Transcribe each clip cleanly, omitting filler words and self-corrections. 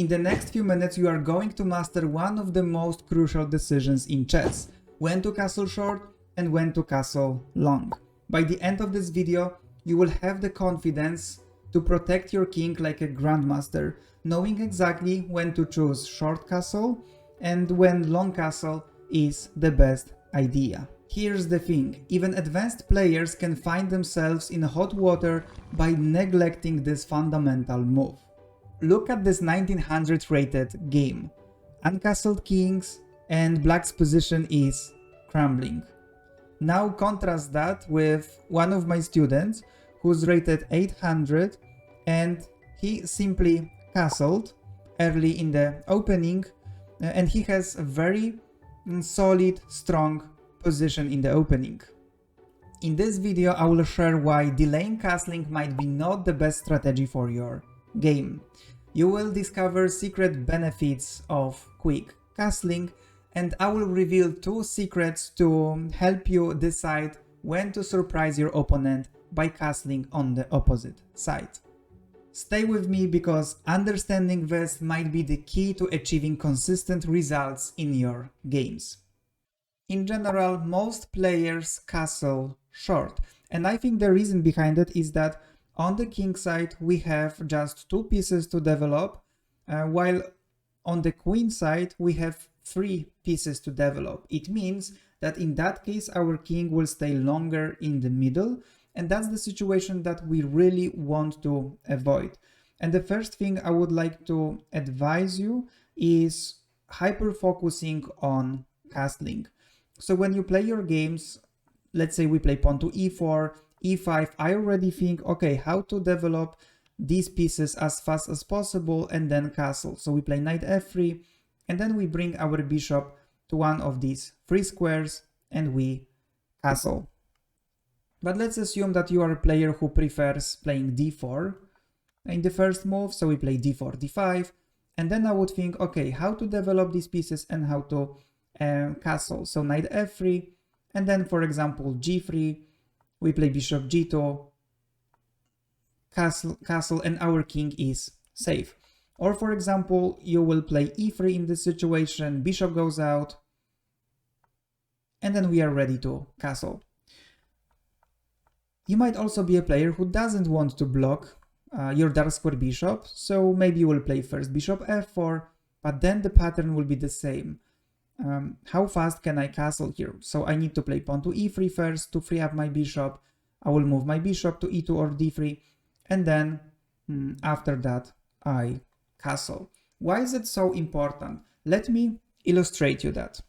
In the next few minutes you are going to master one of the most crucial decisions in chess: when to castle short and when to castle long. By the end of this video, you will have the confidence to protect your king like a grandmaster, knowing exactly when to choose short castle and when long castle is the best idea. Here's the thing, even advanced players can find themselves in hot water by neglecting this fundamental move. Look at this 1900 rated game. Uncastled kings and black's position is crumbling. Now contrast that with one of my students who's rated 800 and he simply castled early in the opening and he has a very solid, strong position in the opening. In this video I will share why delaying castling might be not the best strategy for your game. You will discover secret benefits of quick castling, and I will reveal 2 secrets to help you decide when to surprise your opponent by castling on the opposite side. Stay with me because understanding this might be the key to achieving consistent results in your games. In general, most players castle short, and I think the reason behind it is that on the king side we have just 2 pieces to develop, while on the queen side we have 3 pieces to develop. It means that in that case our king will stay longer in the middle, and that's the situation that we really want to avoid. And the first thing I would like to advise you is hyper focusing on castling. So when you play your games, let's say we play pawn to e4, e5, I already think, okay, how to develop these pieces as fast as possible and then castle. So we play knight f3 and then we bring our bishop to one of these 3 squares and we castle. But let's assume that you are a player who prefers playing d4 in the first move, so we play d4, d5, and then I would think, okay, how to develop these pieces and how to castle. So knight f3, and then for example g3, we play bishop g2, castle, and our king is safe. Or for example, you will play e3 in this situation, bishop goes out, and then we are ready to castle. You might also be a player who doesn't want to block your dark square bishop, so maybe you will play first bishop f4, but then the pattern will be the same. How fast can I castle here? So I need to play pawn to e3 first to free up my bishop. I will move my bishop to e2 or d3, and then after that I castle. Why is it so important? Let me illustrate you that.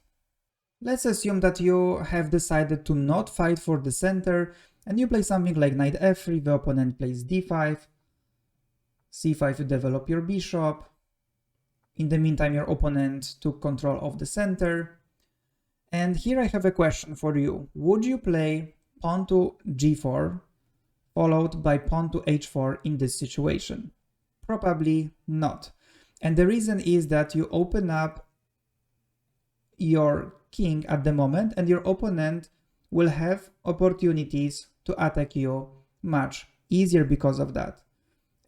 Let's assume that you have decided to not fight for the center and you play something like knight f3, the opponent plays d5, c5 to develop your bishop. In the meantime, your opponent took control of the center. And here I have a question for you. Would you play pawn to g4 followed by pawn to h4 in this situation? Probably not. And the reason is that you open up your king at the moment and your opponent will have opportunities to attack you much easier because of that.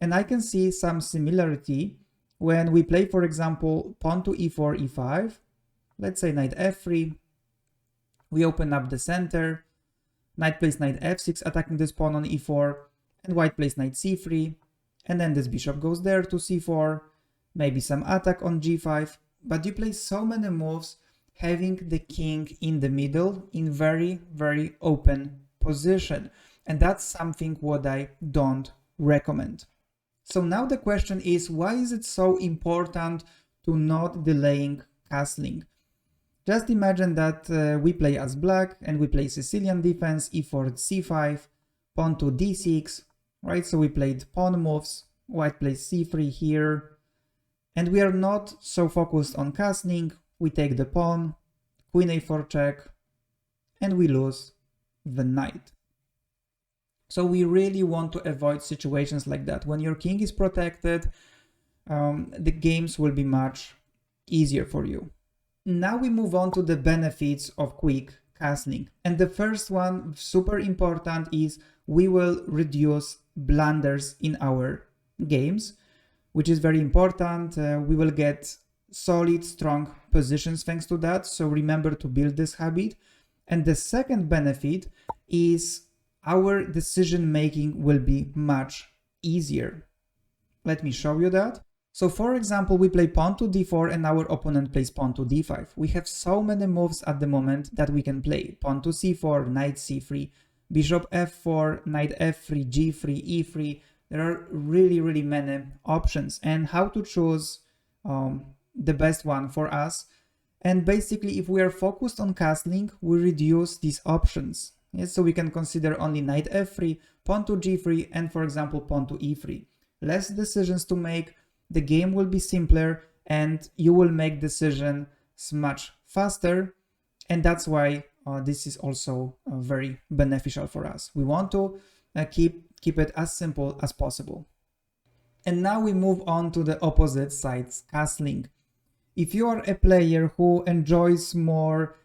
And I can see some similarity when we play, for example, pawn to e4, e5, let's say knight f3, we open up the center, knight plays knight f6 attacking this pawn on e4, and white plays knight c3, and then this bishop goes there to c4, maybe some attack on g5, but you play so many moves having the king in the middle in very, very open position, and that's something what I don't recommend. So now the question is, why is it so important to not delaying castling? Just imagine that we play as black and we play Sicilian defense, e4, c5, pawn to d6, right? So we played pawn moves, white plays c3 here, and we are not so focused on castling. We take the pawn, queen a4 check, and we lose the knight. So we really want to avoid situations like that. When your king is protected, the games will be much easier for you. Now we move on to the benefits of quick castling. And the first one, super important, is we will reduce blunders in our games. which is very important. We will get solid, strong positions thanks to that. So remember to build this habit. And the second benefit is our decision making will be much easier. Let me show you that. So for example, we play pawn to d4 and our opponent plays pawn to d5. We have so many moves at the moment that we can play. Pawn to c4, knight c3, bishop f4, knight f3, g3, e3. There are really many options, and how to choose the best one for us. And basically, if we are focused on castling, we reduce these options. Yes, so we can consider only knight f3, pawn to g3, and for example, pawn to e3. Less decisions to make, the game will be simpler, and you will make decisions much faster. And that's why this is also very beneficial for us. We want to keep it as simple as possible. And now we move on to the opposite sides, castling. If you are a player who enjoys more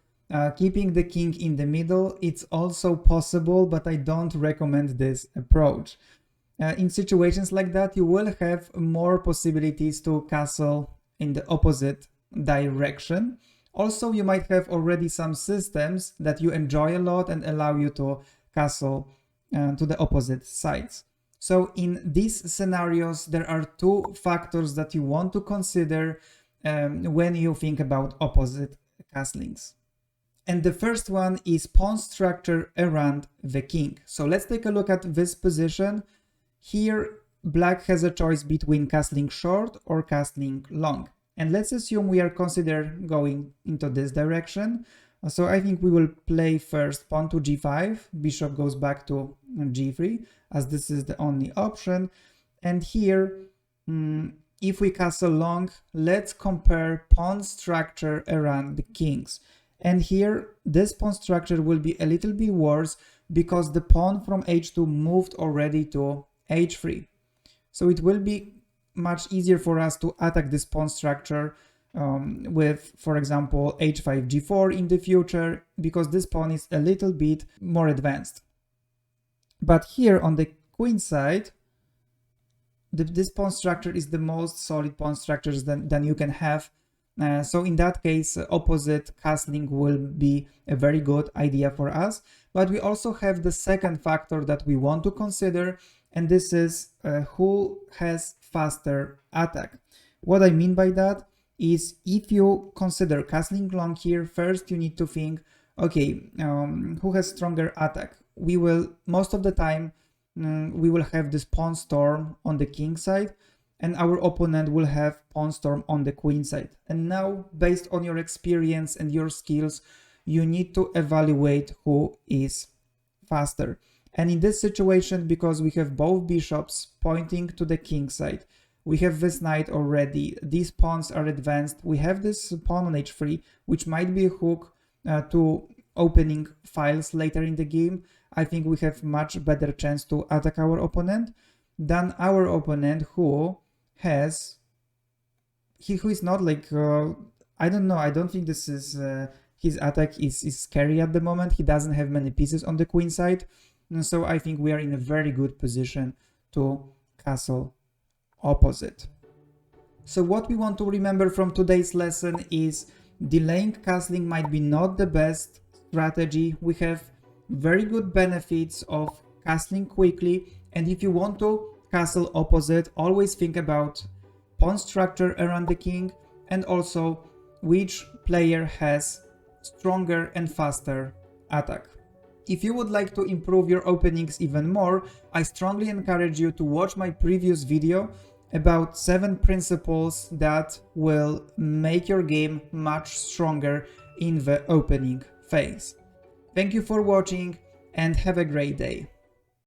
keeping the king in the middle, it's also possible, but I don't recommend this approach. In situations like that, you will have more possibilities to castle in the opposite direction. Also, you might have already some systems that you enjoy a lot and allow you to castle to the opposite sides. So in these scenarios, there are two factors that you want to consider when you think about opposite castlings. And the first one is pawn structure around the king. So let's take a look at this position. Here, black has a choice between castling short or castling long. And let's assume we are considering going into this direction. So I think we will play first pawn to g5, bishop goes back to g3, as this is the only option. And here, if we castle long, let's compare pawn structure around the kings. And here, this pawn structure will be a little bit worse because the pawn from h2 moved already to h3. So it will be much easier for us to attack this pawn structure with, for example, h5, g4 in the future, because this pawn is a little bit more advanced. But here on the queen side, this pawn structure is the most solid pawn structures than you can have. So in that case, opposite castling will be a very good idea for us. But we also have the second factor that we want to consider, and this is who has faster attack. What I mean by that is, if you consider castling long here, first you need to think, okay, who has stronger attack? We will, most of the time, we will have this pawn storm on the king side, and our opponent will have pawn storm on the queen side. And now, based on your experience and your skills, you need to evaluate who is faster. And in this situation, because we have both bishops pointing to the king side, we have this knight already, these pawns are advanced, we have this pawn on h3, which might be a hook to opening files later in the game. I think we have much better chance to attack our opponent than our opponent who has, who is not like, I don't know, I don't think this is, his attack is scary at the moment. He doesn't have many pieces on the queen side. And so I think we are in a very good position to castle opposite. So what we want to remember from today's lesson is delaying castling might be not the best strategy. We have very good benefits of castling quickly, and if you want to castle opposite, always think about pawn structure around the king and also which player has stronger and faster attack. If you would like to improve your openings even more, I strongly encourage you to watch my previous video about 7 principles that will make your game much stronger in the opening phase. Thank you for watching and have a great day.